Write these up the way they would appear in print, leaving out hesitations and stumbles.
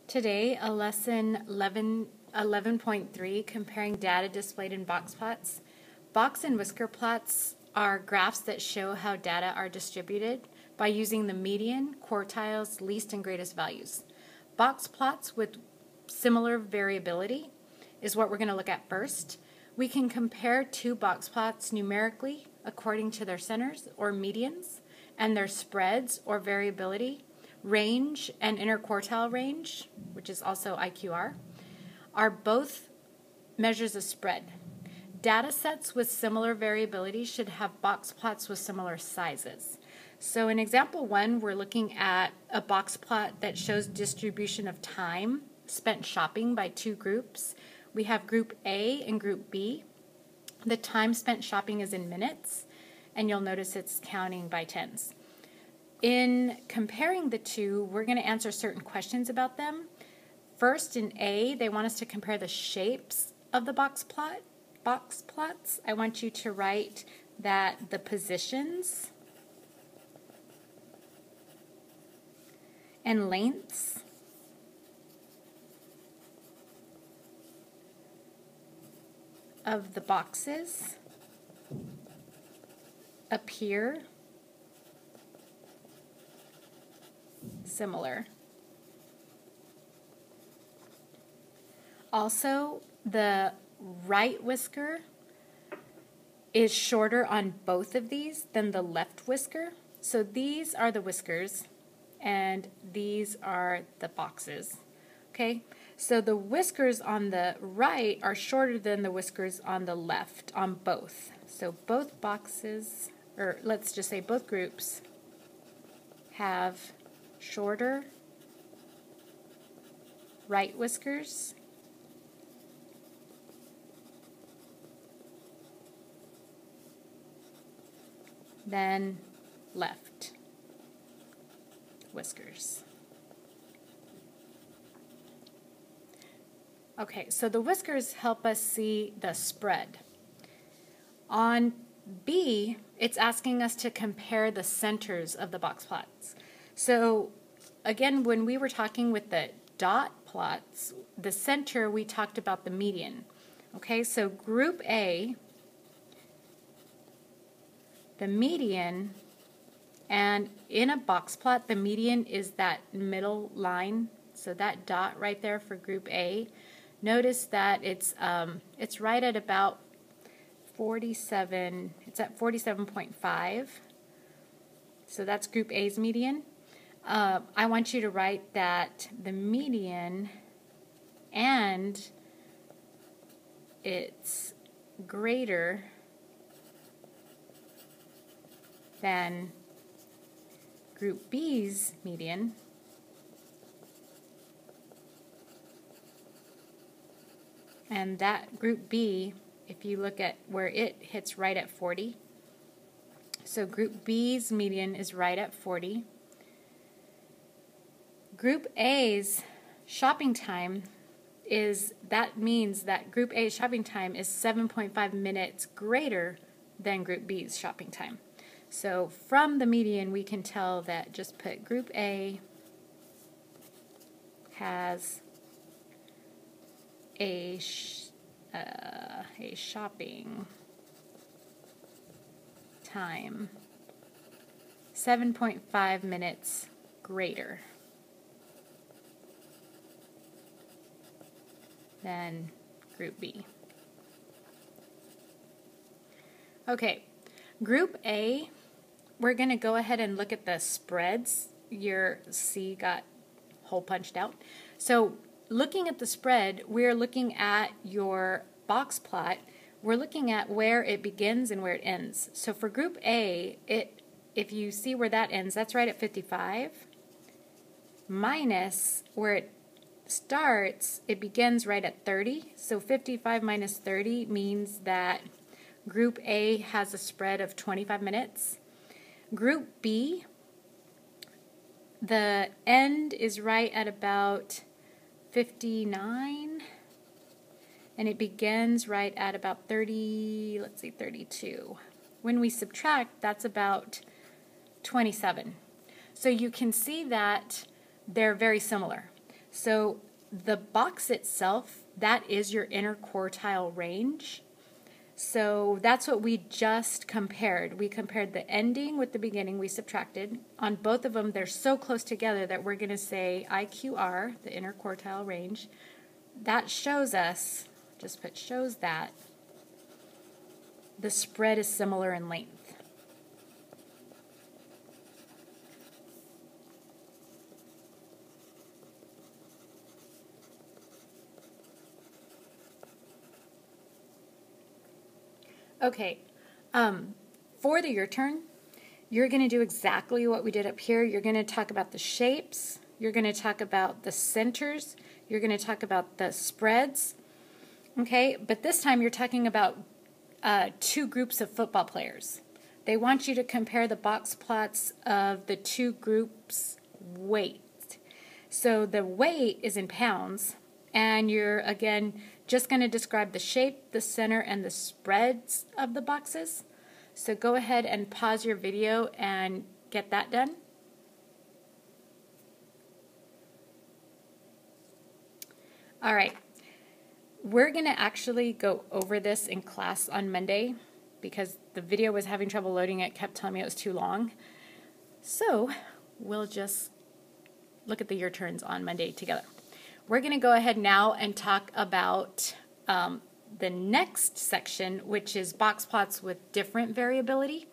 Today, a lesson 11.3, comparing data displayed in box plots. Box and whisker plots are graphs that show how data are distributed by using the median, quartiles, least, and greatest values. Box plots with similar variability is what we're going to look at first. We can compare two box plots numerically according to their centers or medians and their spreads or variability. Range and interquartile range, which is also IQR, are both measures of spread. Data sets with similar variability should have box plots with similar sizes. So in example 1, we're looking at a box plot that shows distribution of time spent shopping by two groups. We have group A and group B. The time spent shopping is in minutes, and you'll notice it's counting by tens. In comparing the two, we're going to answer certain questions about them. First, in A, they want us to compare the shapes of the box plots. I want you to write that the positions and lengths of the boxes appear similar. Also, the right whisker is shorter on both of these than the left whisker. So these are the whiskers and these are the boxes. Okay, so the whiskers on the right are shorter than the whiskers on the left on both. So both boxes, or let's just say both groups, have shorter right whiskers than left whiskers. Okay, so the whiskers help us see the spread. On B, it's asking us to compare the centers of the box plots. So again, when we were talking with the dot plots, the center, we talked about the median. Okay, so group A, the median, and in a box plot, the median is that middle line, so that dot right there for group A. Notice that it's right at about 47, it's at 47.5, so that's group A's median. I want you to write that the median and it's greater than group B's median, and that group B, if you look at where it hits right at 40, so group B's median is right at 40. Group A's shopping time that means that group A's shopping time is 7.5 minutes greater than group B's shopping time. So from the median, we can tell that just put group A has a shopping time 7.5 minutes greater than group B. Okay, group A, we're going to go ahead and look at the spreads. Your C got hole punched out. So looking at the spread, we're looking at your box plot. We're looking at where it begins and where it ends. So for group A, if you see where that ends, that's right at 55, minus where it starts, it begins right at 30. So 55 minus 30 means that group A has a spread of 25 minutes. Group B, the end is right at about 59, and it begins right at about 32. When we subtract, that's about 27. So you can see that they're very similar. So the box itself, that is your interquartile range. So that's what we just compared. We compared the ending with the beginning, we subtracted. On both of them, they're so close together that we're going to say IQR, the interquartile range. That shows us, just put shows that, the spread is similar in length. Okay, for the your turn, you're going to do exactly what we did up here. You're going to talk about the shapes. You're going to talk about the centers. You're going to talk about the spreads. Okay, but this time you're talking about two groups of football players. They want you to compare the box plots of the two groups' weight. So the weight is in pounds, and you're, again, just going to describe the shape, the center, and the spreads of the boxes. So go ahead and pause your video and get that done. All right. We're going to actually go over this in class on Monday because the video was having trouble loading. It kept telling me it was too long. So we'll just look at the your turns on Monday together. We're going to go ahead now and talk about the next section, which is box plots with different variability.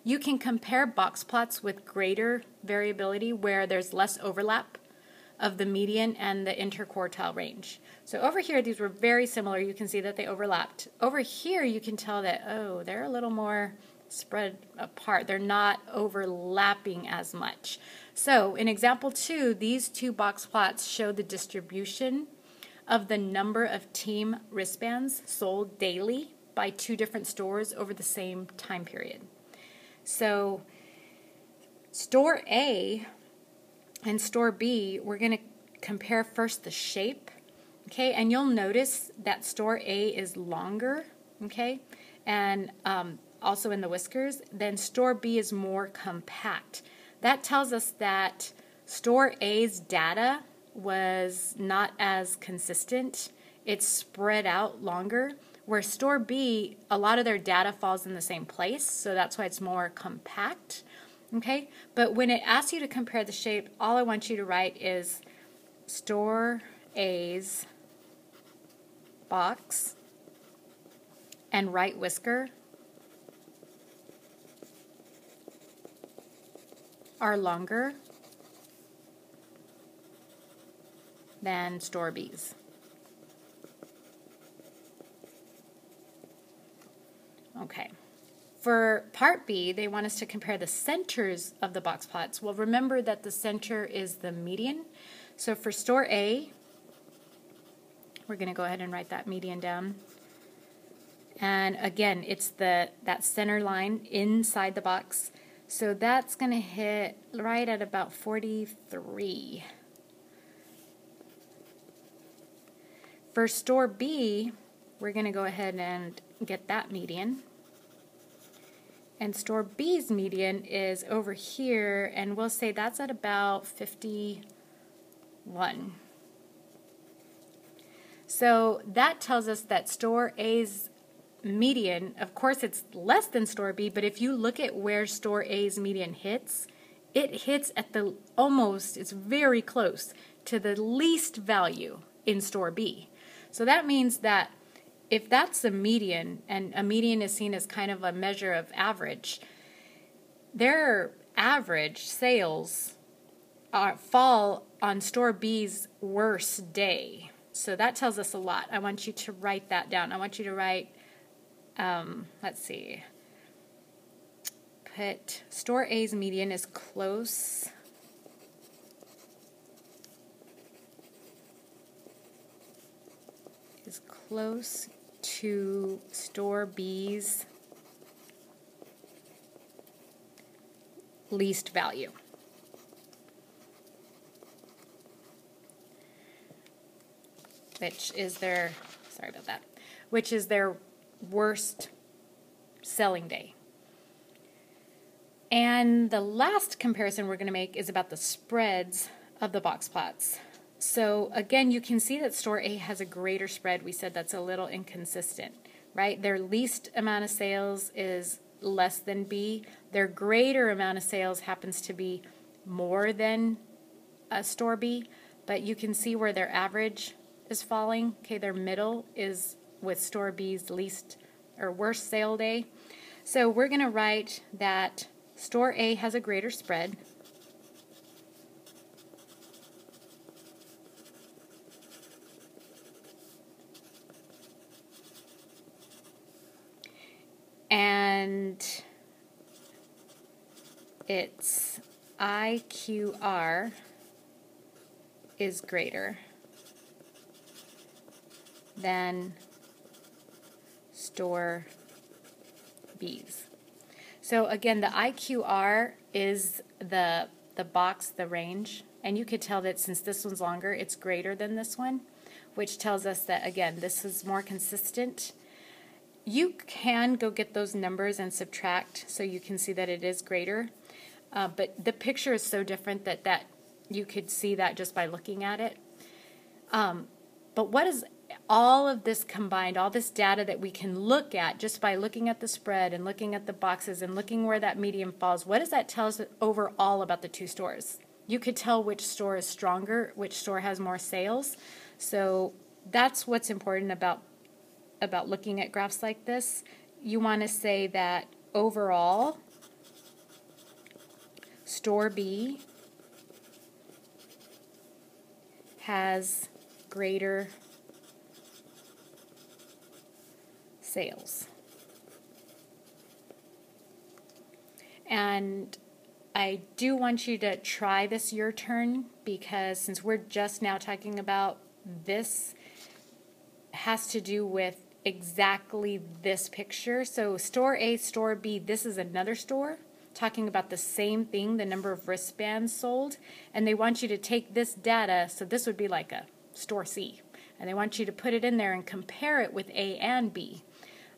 You can compare box plots with greater variability where there's less overlap of the median and the interquartile range. So over here, these were very similar. You can see that they overlapped. Over here, you can tell that, oh, they're a little more spread apart. They're not overlapping as much. So in example 2, these two box plots show the distribution of the number of team wristbands sold daily by two different stores over the same time period. So store A and store B, we're going to compare first the shape, okay? And you'll notice that store A is longer, okay? And also in the whiskers, then store B is more compact. That tells us that store A's data was not as consistent. It's spread out longer, where store B, a lot of their data falls in the same place, so that's why it's more compact. Okay, but when it asks you to compare the shape, all I want you to write is store A's box and right whisker are longer than store B's. Okay. For part B, they want us to compare the centers of the box plots. Well, remember that the center is the median. So for store A, we're going to go ahead and write that median down. And again, it's that center line inside the box. So that's going to hit right at about 43. For store B, we're going to go ahead and get that median. And store B's median is over here, and we'll say that's at about 51. So that tells us that store A's median, of course it's less than store B, but if you look at where store A's median hits, it hits at the almost, it's very close to the least value in store B. So that means that if that's a median, and a median is seen as kind of a measure of average, their average sales fall on store B's worst day. So that tells us a lot. I want you to write that down. I want you to write, let's see, put store A's median is close to store B's least value. Which is their, sorry about that, which is their worst selling day. And the last comparison we're going to make is about the spreads of the box plots. So again, you can see that store A has a greater spread. We said that's a little inconsistent, right? Their least amount of sales is less than B. Their greater amount of sales happens to be more than store B, but you can see where their average is falling. Okay, their middle is with store B's least or worst sale day. So we're going to write that store A has a greater spread. And its IQR is greater than store B's. So again, the IQR is the box, the range, and you could tell that since this one's longer, it's greater than this one, which tells us that, again, this is more consistent. You can go get those numbers and subtract so you can see that it is greater, but the picture is so different that you could see that just by looking at it. But what is all of this combined, all this data that we can look at just by looking at the spread and looking at the boxes and looking where that median falls, what does that tell us overall about the two stores? You could tell which store is stronger, which store has more sales. So that's what's important about looking at graphs like this. You want to say that overall, store B has greater sales. And I do want you to try this your turn, because since we're just now talking about this, has to do with exactly this picture. So store A, store B, this is another store talking about the same thing, the number of wristbands sold, and they want you to take this data, so this would be like a store C, and they want you to put it in there and compare it with A and B.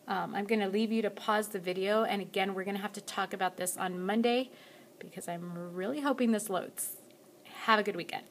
I'm going to leave you to pause the video, and again, we're going to have to talk about this on Monday because I'm really hoping this loads. Have a good weekend.